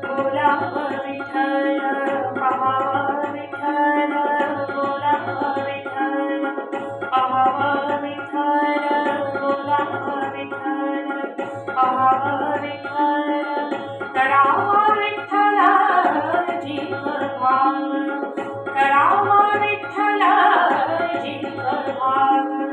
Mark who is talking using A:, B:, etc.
A: बोला विठ्ठल पाहावा विठ्ठल बोला विठ्ठल पाहावा विठ्ठल बोला विठ्ठल पाहावा विठ्ठल करावा विठ्ठल जीव भाव करावा विठ्ठल जीव भाव